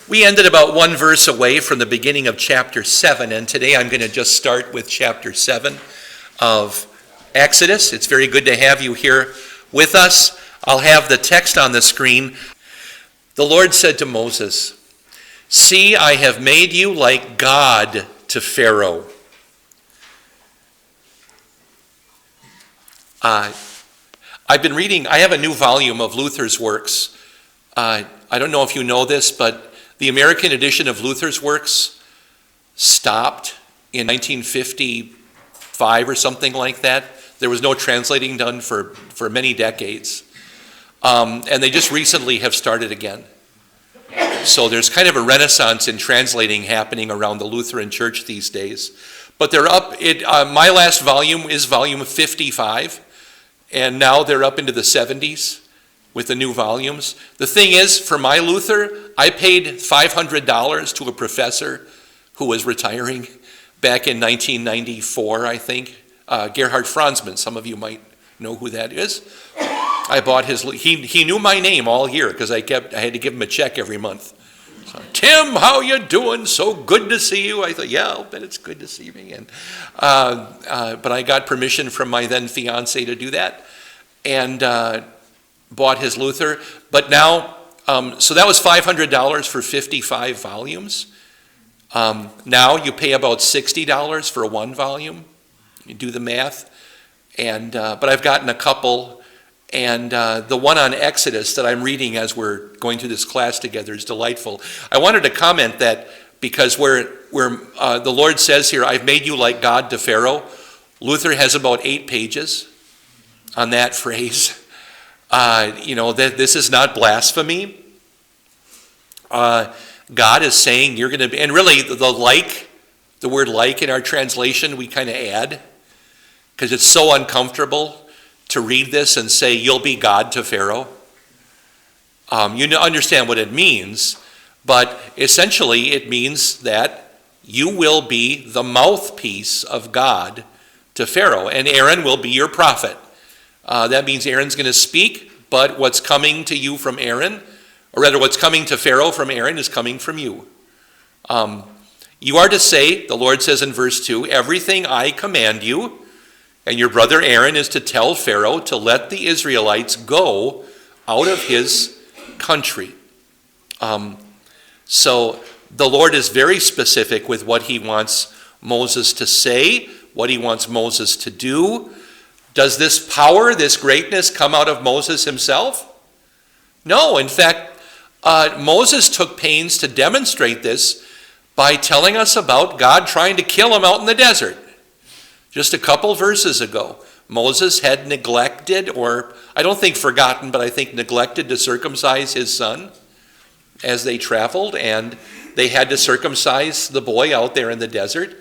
We ended about one verse away from the beginning of chapter 7, and today I'm going to just start with chapter 7 of Exodus. It's very good to have you here with us. I'll have the text on the screen. The Lord said to Moses, "See, I have made you like God to Pharaoh." I've been reading, I have a new volume of Luther's works. I don't know if you know this, but the American edition of Luther's works stopped in 1955 or something like that. There was no translating done for many decades. And they just recently have started again. So there's kind of a renaissance in translating happening around the Lutheran Church these days. But they're up, my last volume is volume 55, and now they're up into the 70s with the new volumes. The thing is, for my Luther, I paid $500 to a professor who was retiring back in 1994, I think. Gerhard Franzmann, some of you might know who that is. I bought his, he knew my name all year because I had to give him a check every month. So, "Tim, how you doing? So good to see you." I thought, yeah, I'll bet it's good to see me. And but I got permission from my then fiance to do that, and bought his Luther. But now, so that was $500 for 55 volumes. Now you pay about $60 for one volume. You do the math. And but I've gotten a couple. And the one on Exodus that I'm reading as we're going through this class together is delightful. I wanted to comment that because where the Lord says here, "I've made you like God to Pharaoh," Luther has about 8 pages on that phrase. That this is not blasphemy. God is saying you're going to be, and really the word "like" in our translation we kind of add because it's so uncomfortable to read this and say, "You'll be God to Pharaoh." You understand what it means, but essentially it means that you will be the mouthpiece of God to Pharaoh, and Aaron will be your prophet. That means Aaron's going to speak, but what's coming to you from Aaron, or rather what's coming to Pharaoh from Aaron is coming from you. You are to say, the Lord says in verse 2, "Everything I command you," and your brother Aaron is to tell Pharaoh to let the Israelites go out of his country. So the Lord is very specific with what he wants Moses to say, what he wants Moses to do. Does this power, this greatness come out of Moses himself? No, in fact, Moses took pains to demonstrate this by telling us about God trying to kill him out in the desert. Just a couple verses ago, Moses had neglected, or I don't think forgotten, but I think neglected to circumcise his son as they traveled, and they had to circumcise the boy out there in the desert.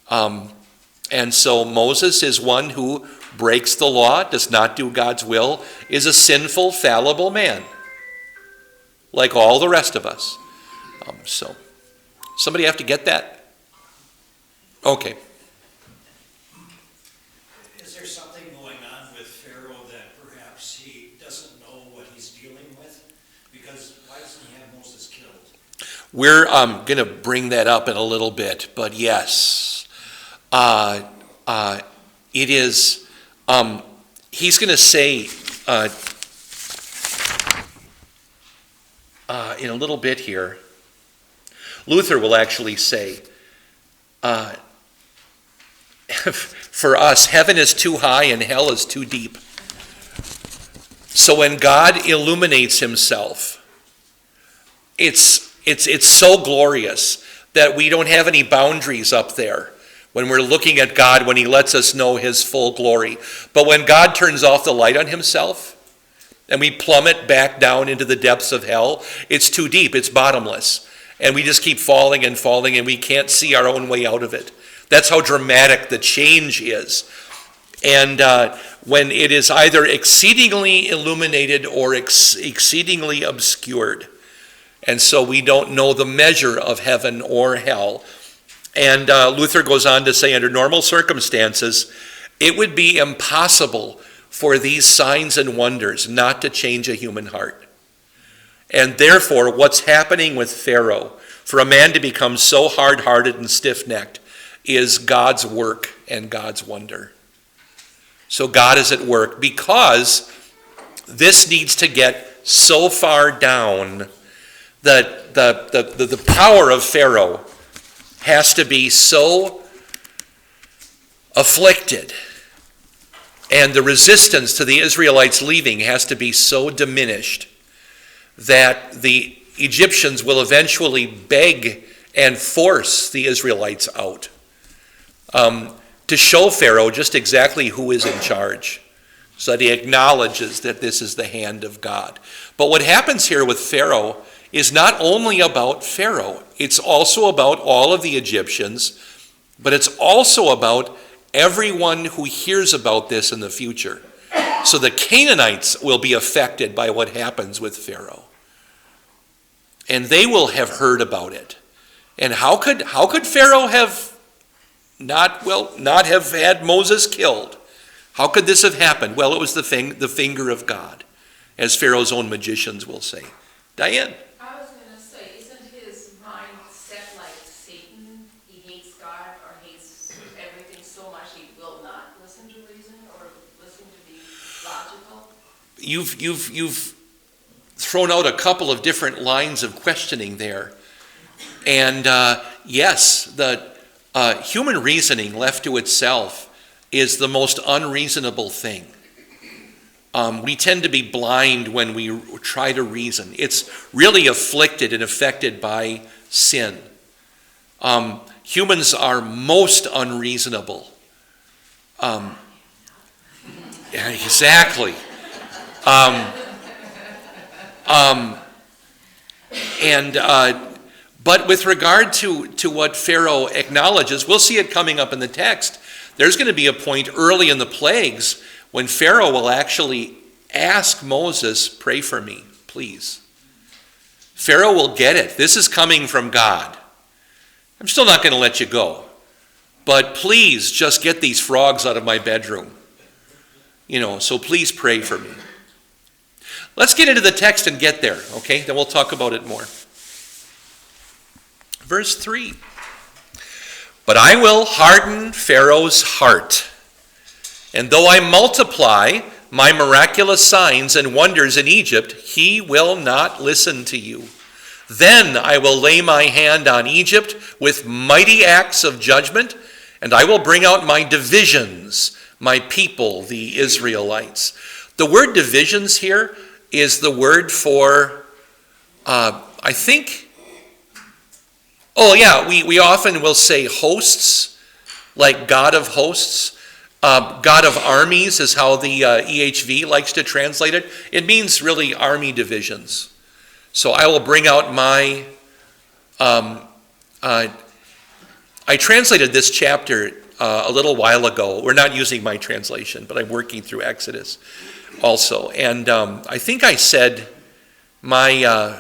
And so Moses is one who breaks the law, does not do God's will, is a sinful, fallible man, like all the rest of us. So, somebody have to get that? Okay. Is there something going on with Pharaoh that perhaps he doesn't know what he's dealing with? Because why doesn't he have Moses killed? We're going to bring that up in a little bit, but yes. It is, he's going to say in a little bit here, Luther will actually say, for us, heaven is too high and hell is too deep. So when God illuminates himself, it's so glorious that we don't have any boundaries up there when we're looking at God, when he lets us know his full glory. But when God turns off the light on himself and we plummet back down into the depths of hell, it's too deep, it's bottomless. And we just keep falling and falling and we can't see our own way out of it. That's how dramatic the change is. And when it is either exceedingly illuminated or exceedingly obscured. And so we don't know the measure of heaven or hell. And Luther goes on to say, under normal circumstances, it would be impossible for these signs and wonders not to change a human heart. And therefore, what's happening with Pharaoh, for a man to become so hard-hearted and stiff-necked, is God's work and God's wonder. So God is at work because this needs to get so far down that the power of Pharaoh has to be so afflicted, and the resistance to the Israelites leaving has to be so diminished that the Egyptians will eventually beg and force the Israelites out, to show Pharaoh just exactly who is in charge, so that he acknowledges that this is the hand of God. But what happens here with Pharaoh is not only about Pharaoh, it's also about all of the Egyptians, but it's also about everyone who hears about this in the future. So the Canaanites will be affected by what happens with Pharaoh. And they will have heard about it. And how could Pharaoh have not have had Moses killed? How could this have happened? Well, it was the finger of God, as Pharaoh's own magicians will say. Diane? I was going to say, isn't his mind set like Satan? He hates God or hates everything so much he will not listen to reason or listen to the logical? You've thrown out a couple of different lines of questioning there. And yes, the human reasoning left to itself is the most unreasonable thing. We tend to be blind when we try to reason. It's really afflicted and affected by sin. Humans are most unreasonable. Yeah, exactly. But with regard to what Pharaoh acknowledges, we'll see it coming up in the text. There's going to be a point early in the plagues when Pharaoh will actually ask Moses, pray for me, please. Pharaoh will get it. This is coming from God. I'm still not going to let you go. But please just get these frogs out of my bedroom. So please pray for me. Let's get into the text and get there, okay? Then we'll talk about it more. Verse 3. But I will harden Pharaoh's heart, and though I multiply my miraculous signs and wonders in Egypt, he will not listen to you. Then I will lay my hand on Egypt with mighty acts of judgment, and I will bring out my divisions, my people, the Israelites. The word divisions here is the word for, we often will say hosts, like God of hosts. God of armies is how the EHV likes to translate it. It means really army divisions. So I will bring out my, I translated this chapter a little while ago. We're not using my translation, but I'm working through Exodus also. And I think I said my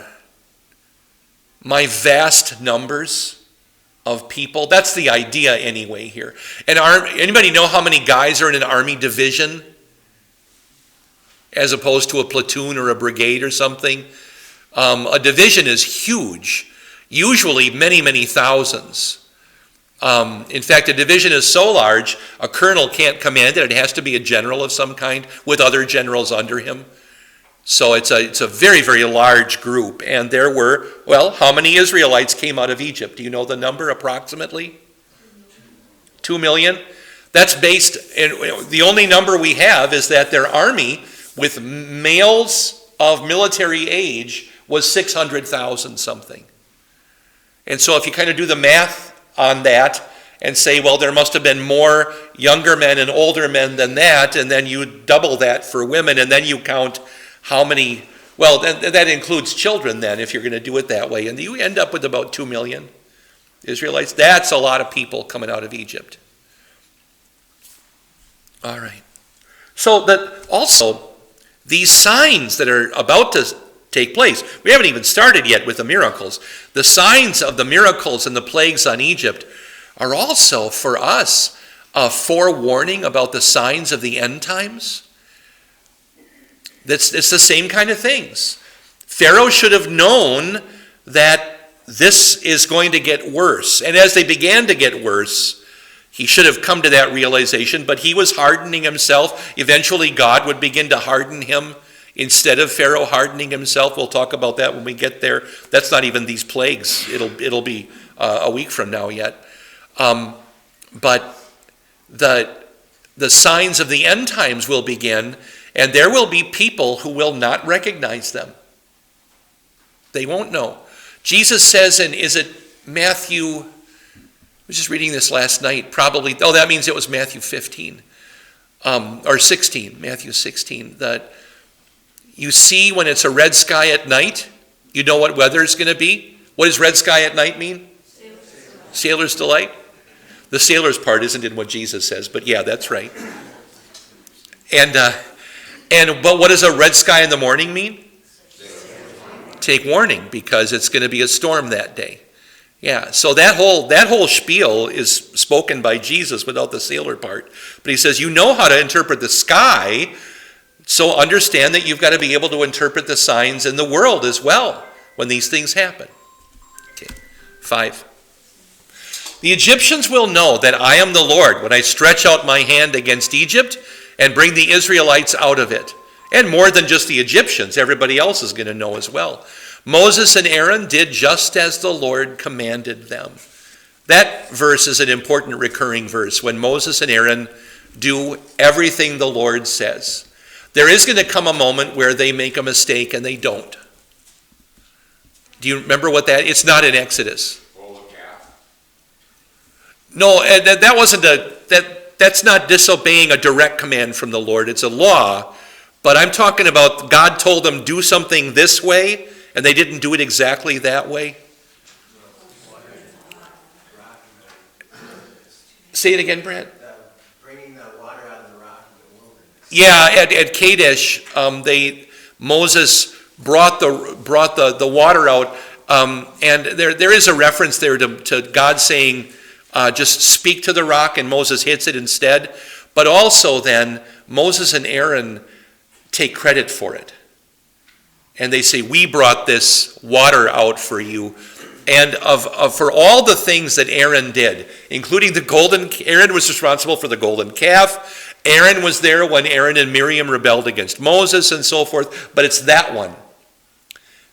vast numbers of people. That's the idea anyway here. Anybody know how many guys are in an army division as opposed to a platoon or a brigade or something? A division is huge, usually many, many thousands. In fact, a division is so large, a colonel can't command it. It has to be a general of some kind with other generals under him. So it's a very, very large group. And there were, how many Israelites came out of Egypt? Do you know the number approximately? 2 million? That's based, and the only number we have is that their army with males of military age was 600,000 something. And so if you kind of do the math on that and say, there must have been more younger men and older men than that, and then you double that for women, and then you count how many, that includes children then, if you're going to do it that way. And you end up with about 2 million Israelites. That's a lot of people coming out of Egypt. All right. So that also, these signs that are about to take place, we haven't even started yet with the miracles. The signs of the miracles and the plagues on Egypt are also for us a forewarning about the signs of the end times. It's the same kind of things. Pharaoh should have known that this is going to get worse. And as they began to get worse, he should have come to that realization, but he was hardening himself. Eventually, God would begin to harden him instead of Pharaoh hardening himself. We'll talk about that when we get there. That's not even these plagues. It'll be a week from now yet. But the signs of the end times will begin, and there will be people who will not recognize them. They won't know. Jesus says, and is it Matthew? I was just reading this last night. Probably. Oh, that means it was Matthew 15 or 16. Matthew 16. That you see when it's a red sky at night, you know what weather is going to be. What does red sky at night mean? Sailor's delight. The sailor's part isn't in what Jesus says, but yeah, that's right. But what does a red sky in the morning mean? Take warning, because it's going to be a storm that day. Yeah, so that whole spiel is spoken by Jesus without the sailor part. But he says, you know how to interpret the sky, so understand that you've got to be able to interpret the signs in the world as well when these things happen. Okay, 5. The Egyptians will know that I am the Lord when I stretch out my hand against Egypt and bring the Israelites out of it. And more than just the Egyptians, everybody else is going to know as well. Moses and Aaron did just as the Lord commanded them. That verse is an important recurring verse, when Moses and Aaron do everything the Lord says. There is going to come a moment where they make a mistake and they don't. Do you remember what that? It's not in Exodus. No, that wasn't that's not disobeying a direct command from the Lord. It's a law. But I'm talking about God told them do something this way, and they didn't do it exactly that way. Say it again, Brad. Bringing the water out of the rock in the wilderness. Yeah, at Kadesh, Moses brought the water out, and there is a reference there to God saying, just speak to the rock, and Moses hits it instead. But also then, Moses and Aaron take credit for it. And they say, we brought this water out for you. And for all the things that Aaron did, including Aaron was responsible for the golden calf. Aaron was there when Aaron and Miriam rebelled against Moses and so forth. But it's that one,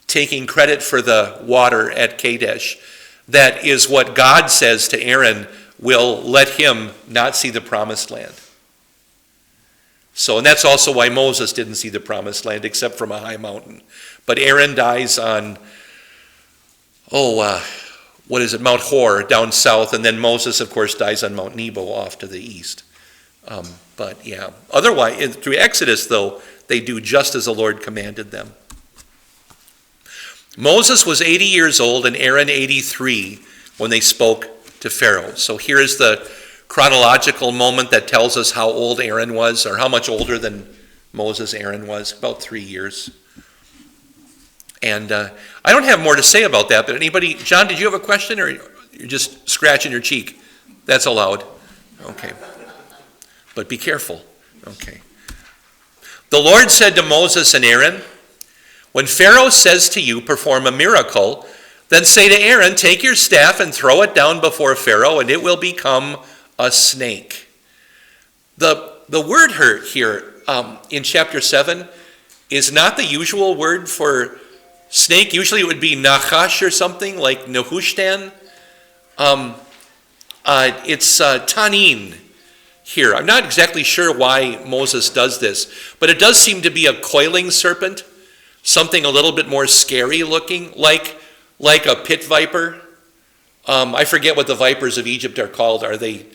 taking credit for the water at Kadesh, that is what God says to Aaron will let him not see the promised land. So, and that's also why Moses didn't see the promised land except from a high mountain. But Aaron dies on, Mount Hor down south, and then Moses, of course, dies on Mount Nebo off to the east. But yeah, otherwise, through Exodus, though, they do just as the Lord commanded them. Moses was 80 years old and Aaron 83 when they spoke to Pharaoh. So here is the chronological moment that tells us how old Aaron was, or how much older than Moses Aaron was, about 3 years. And I don't have more to say about that, but anybody, John, did you have a question, or you're just scratching your cheek? That's allowed. Okay. But be careful. Okay. The Lord said to Moses and Aaron, when Pharaoh says to you, perform a miracle, then say to Aaron, take your staff and throw it down before Pharaoh, and it will become a snake. The word here in chapter 7 is not the usual word for snake. Usually it would be nachash or something like nehushtan. It's tanin here. I'm not exactly sure why Moses does this, but it does seem to be a coiling serpent, something a little bit more scary looking, like a pit viper. I forget what the vipers of Egypt are called. Are they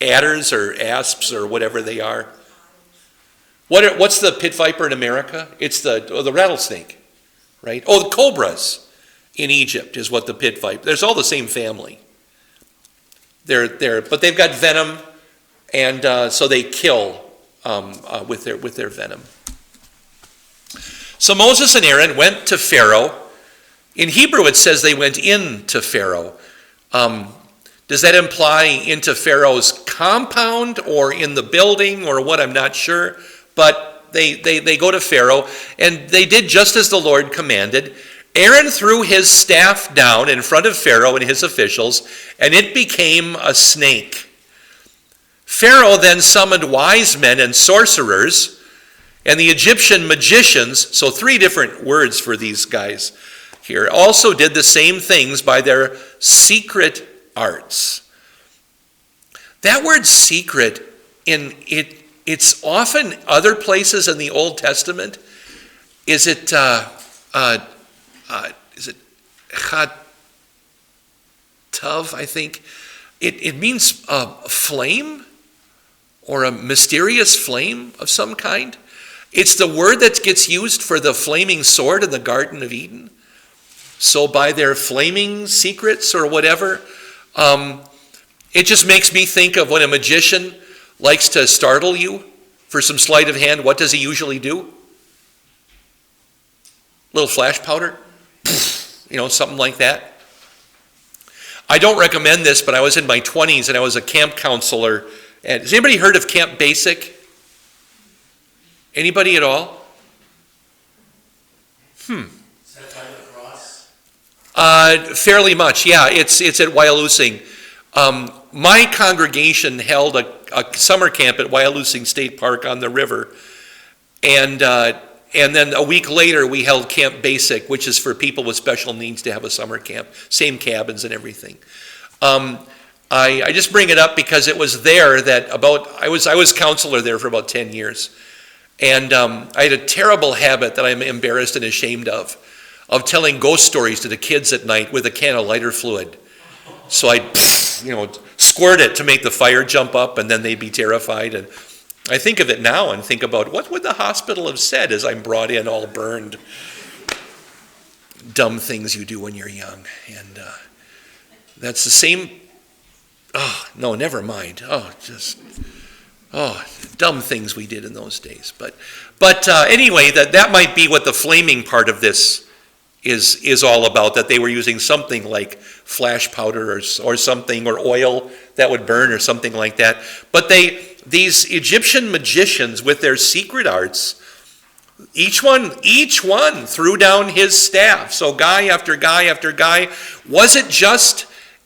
adders or asps or whatever they are? What's the pit viper in America? It's the rattlesnake, right? Oh, the cobras in Egypt is what the pit viper. There's all the same family. But they've got venom, and so they kill with their venom. So Moses and Aaron went to Pharaoh. In Hebrew, it says they went in to Pharaoh. Does that imply into Pharaoh's compound or in the building or what? I'm not sure. But they go to Pharaoh, and they did just as the Lord commanded. Aaron threw his staff down in front of Pharaoh and his officials, and it became a snake. Pharaoh then summoned wise men and sorcerers, and the Egyptian magicians, so 3 different words for these guys here, also did the same things by their secret arts. That word secret, it's often other places in the Old Testament. Is it chatav, I think? It means a flame or a mysterious flame of some kind. It's the word that gets used for the flaming sword in the Garden of Eden. So by their flaming secrets or whatever, it just makes me think of when a magician likes to startle you for some sleight of hand. What does he usually do? Little flash powder, something like that. I don't recommend this, but I was in my 20s and I was a camp counselor. And has anybody heard of Camp Basic? Anybody at all? Is that by the cross? Fairly much, yeah. It's at Wyalusing. My congregation held a summer camp at Wyalusing State Park on the river, and then a week later we held Camp Basic, which is for people with special needs to have a summer camp, same cabins and everything. I just bring it up because it was there that I was counselor there for about 10 years, and I had a terrible habit that I'm embarrassed and ashamed of telling ghost stories to the kids at night with a can of lighter fluid. So I'd squirt it to make the fire jump up, and then they'd be terrified. And I think of it now and think about what would the hospital have said as I'm brought in all burned. Dumb things you do when you're young. And that's the same. Oh, no, never mind. Dumb things we did in those days. But anyway, that might be what the flaming part of this is all about, that they were using something like flash powder or something, or oil that would burn or something like that. But these Egyptian magicians with their secret arts, each one threw down his staff. So guy after guy after guy. Was it just,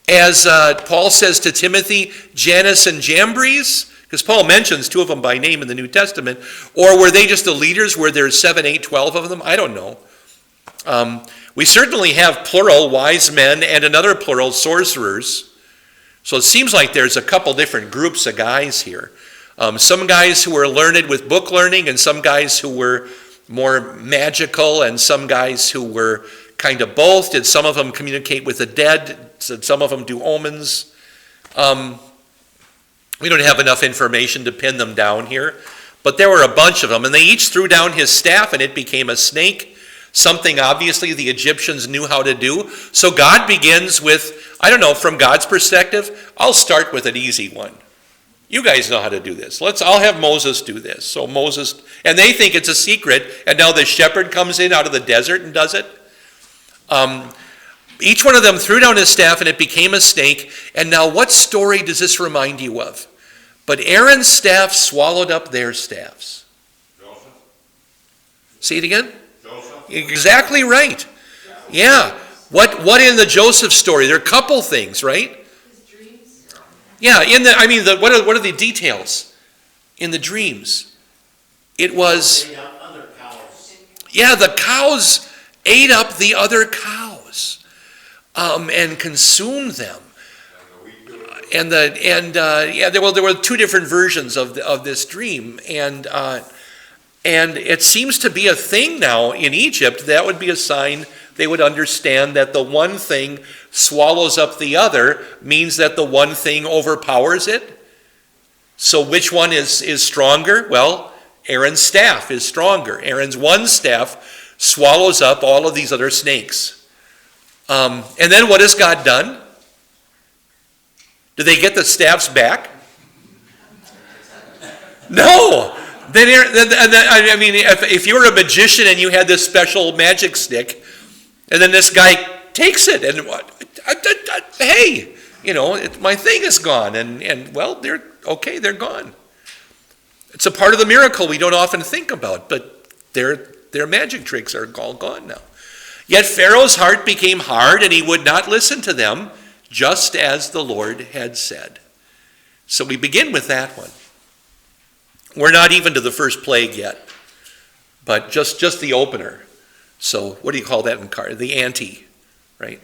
as Paul says to Timothy, Jannes and Jambres? Because Paul mentions 2 of them by name in the New Testament. Or were they just the leaders? Were there 7, 8, 12 of them? I don't know. We certainly have plural wise men and another plural sorcerers. So it seems like there's a couple different groups of guys here. Some guys who were learned with book learning, and some guys who were more magical, and some guys who were kind of both. Did some of them communicate with the dead? Did some of them do omens? We don't have enough information to pin them down here. But there were a bunch of them, and they each threw down his staff, and it became a snake. Something obviously the Egyptians knew how to do. So God begins with, I don't know, from God's perspective, I'll start with an easy one. You guys know how to do this. I'll have Moses do this. So Moses, and they think it's a secret, and now the shepherd comes in out of the desert and does it. Each one of them threw down his staff, and it became a snake. And now what story does this remind you of? But Aaron's staff swallowed up their staffs. Joseph? See it again? Joseph? Exactly right. Yeah. What in the Joseph story? There are a couple things, right? His dreams. Yeah. What are the details in the dreams? It was. Ate up other cows. Yeah, the cows ate up the other cows, and consumed them. There were 2 different versions of this dream, and it seems to be a thing now in Egypt. That would be a sign they would understand that the one thing swallows up the other, means that the one thing overpowers it. So which one is stronger? Well, Aaron's staff is stronger. Aaron's one staff swallows up all of these other snakes. And then what has God done? Do they get the staffs back? No. If you were a magician and you had this special magic stick, and then this guy takes it, and hey, my thing is gone, and well, they're gone. It's a part of the miracle we don't often think about, but their magic tricks are all gone now. Yet Pharaoh's heart became hard, and he would not listen to them, just as the Lord had said. So we begin with that one. We're not even to the first plague yet, but just the opener. So what do you call that in car? The ante, right?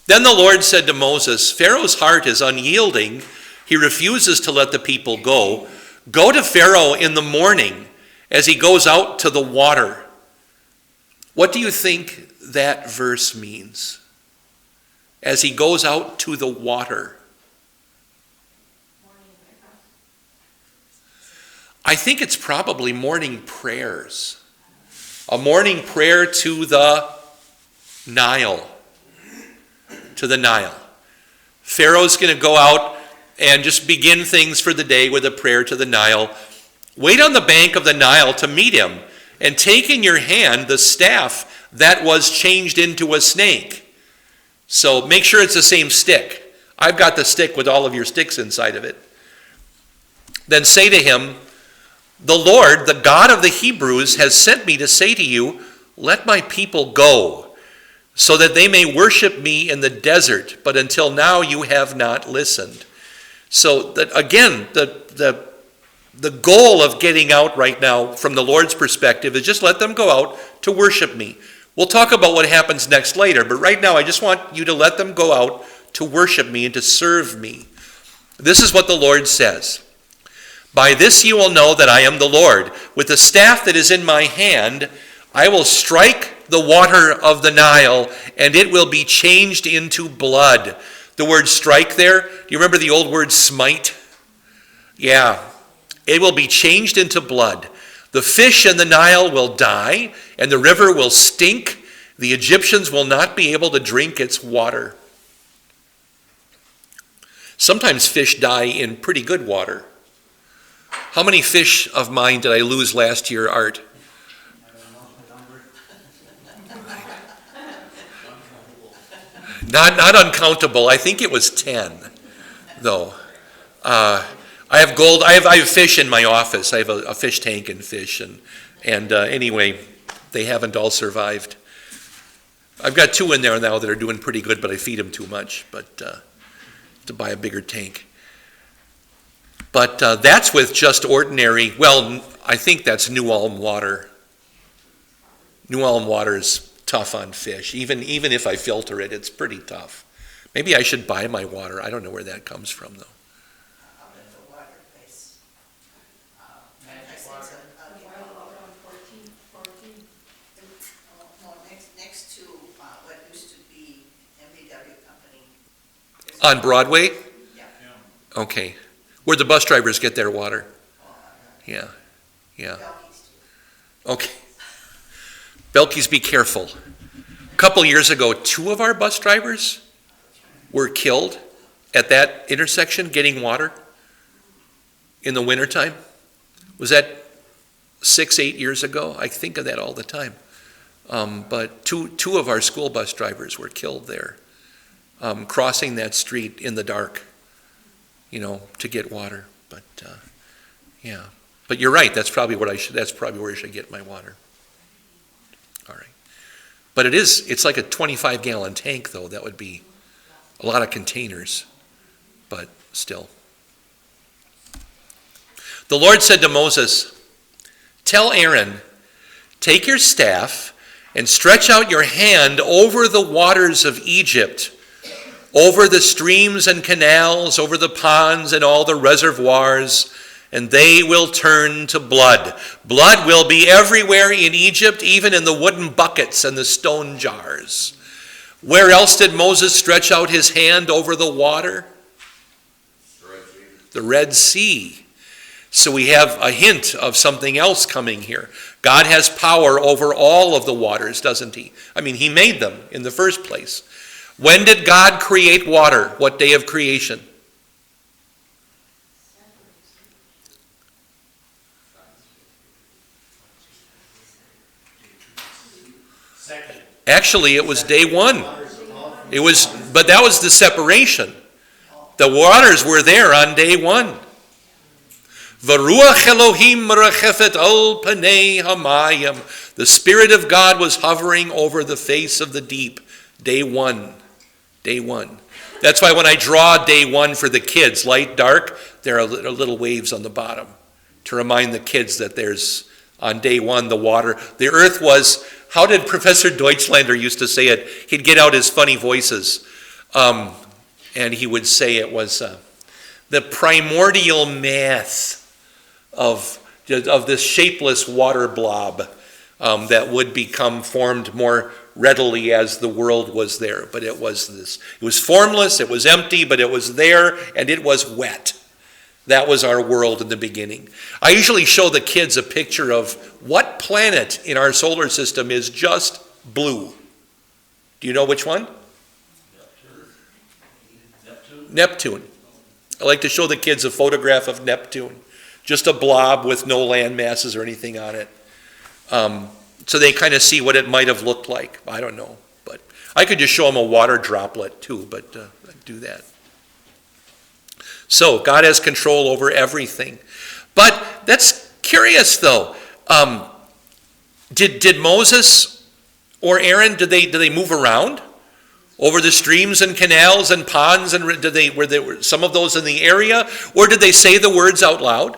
Then the Lord said to Moses, Pharaoh's heart is unyielding. He refuses to let the people go. Go to Pharaoh in the morning as he goes out to the water. What do you think that verse means? As he goes out to the water. I think it's probably morning prayers. A morning prayer to the Nile. To the Nile. Pharaoh's going to go out and just begin things for the day with a prayer to the Nile. Wait on the bank of the Nile to meet him, and take in your hand the staff that was changed into a snake. So make sure it's the same stick. I've got the stick with all of your sticks inside of it. Then say to him, the Lord, the God of the Hebrews, has sent me to say to you, let my people go, so that they may worship me in the desert, but until now you have not listened. So that again, the goal of getting out right now from the Lord's perspective is just let them go out to worship me. We'll talk about what happens next later, but right now I just want you to let them go out to worship me and to serve me. This is what the Lord says. By this you will know that I am the Lord. With the staff that is in my hand, I will strike the water of the Nile, and it will be changed into blood. The word strike there, do you remember the old word smite? Yeah. It will be changed into blood. The fish in the Nile will die, and the river will stink. The Egyptians will not be able to drink its water. Sometimes fish die in pretty good water. How many fish of mine did I lose last year, Art? Not uncountable. I think it was 10, though. I have fish in my office. I have a fish tank and fish, and anyway, they haven't all survived. I've got 2 in there now that are doing pretty good, but I feed them too much. But to buy a bigger tank. But that's with just ordinary. Well, I think that's New Ulm water. New Ulm water is tough on fish. Even if I filter it, it's pretty tough. Maybe I should buy my water. I don't know where that comes from, though. Next to what used to be MVW company. On Broadway? Yeah. Okay. Where the bus drivers get their water. Yeah. Okay. Belky's, be careful. A couple years ago, 2 of our bus drivers were killed at that intersection getting water in the wintertime. Was that 6-8 years ago? I think of that all the time. But two of our school bus drivers were killed there, crossing that street in the dark, to get water. But yeah. But you're right. That's probably where I should get my water. All right. But it's like a 25-gallon tank, though. That would be a lot of containers. But still. The Lord said to Moses, tell Aaron, take your staff and stretch out your hand over the waters of Egypt, over the streams and canals, over the ponds and all the reservoirs, and they will turn to blood. Blood will be everywhere in Egypt, even in the wooden buckets and the stone jars. Where else did Moses stretch out his hand over the water? The Red Sea. So we have a hint of something else coming here. God has power over all of the waters, doesn't he? I mean, he made them in the first place. When did God create water? What day of creation? Second. Actually, it was day 1. But that was the separation. The waters were there on day 1. V'ruach Elohim merachefet al panei hamayim. The Spirit of God was hovering over the face of the deep. Day one. Day one. That's why when I draw day one for the kids, light, dark, there are little waves on the bottom to remind the kids that there's, on day one, the water. The earth was, how did Professor Deutschlander used to say it? He'd get out his funny voices, and he would say it was the primordial mass of this shapeless water blob that would become formed more readily as the world was there. But it was formless, it was empty, but it was there, and it was wet. That was our world in the beginning. I usually show the kids a picture of what planet in our solar system is just blue. Do you know which one? Neptune. I like to show the kids a photograph of Neptune. Just a blob with no land masses or anything on it. So they kind of see what it might have looked like. I don't know. But I could just show them a water droplet too, but I'd do that. So God has control over everything. But that's curious though. Did Moses or Aaron, did they move around over the streams and canals and ponds, and were there some of those in the area, or did they say the words out loud?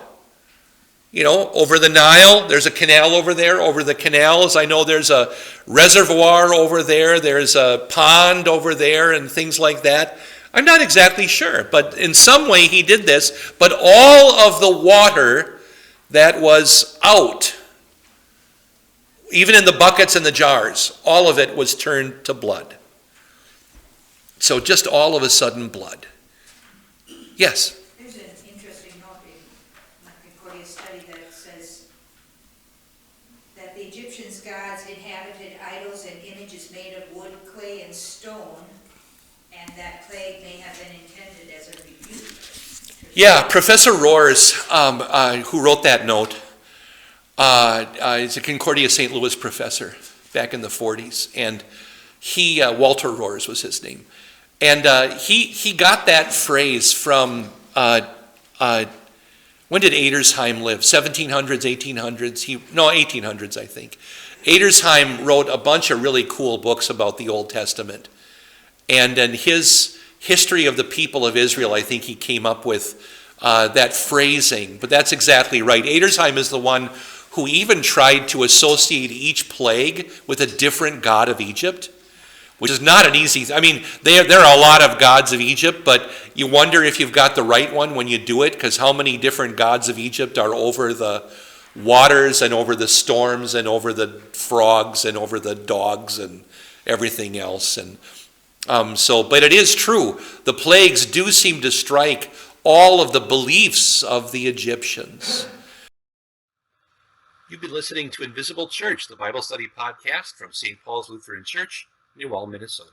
You know, over the Nile, there's a canal over there. Over the canals, I know there's a reservoir over there. There's a pond over there and things like that. I'm not exactly sure, but in some way he did this. But all of the water that was out, even in the buckets and the jars, all of it was turned to blood. So just all of a sudden, blood. Yes? There's an interesting note in my Concordia study that says that the Egyptians' gods inhabited idols and images made of wood, clay, and stone, and that plague may have been intended as a rebuke. Yeah, Professor Roars, who wrote that note, is a Concordia St. Louis professor back in the 40s, and Walter Roars was his name. And he got that phrase from, when did Adersheim live? 1700s, 1800s? 1800s, I think. Adersheim wrote a bunch of really cool books about the Old Testament. And in his history of the people of Israel, I think he came up with that phrasing. But that's exactly right. Adersheim is the one who even tried to associate each plague with a different god of Egypt, which is not an easy. I mean, there are a lot of gods of Egypt, but you wonder if you've got the right one when you do it, because how many different gods of Egypt are over the waters and over the storms and over the frogs and over the dogs and everything else. And but it is true. The plagues do seem to strike all of the beliefs of the Egyptians. You've been listening to Invisible Church, the Bible study podcast from St. Paul's Lutheran Church, New Ulm, Minnesota.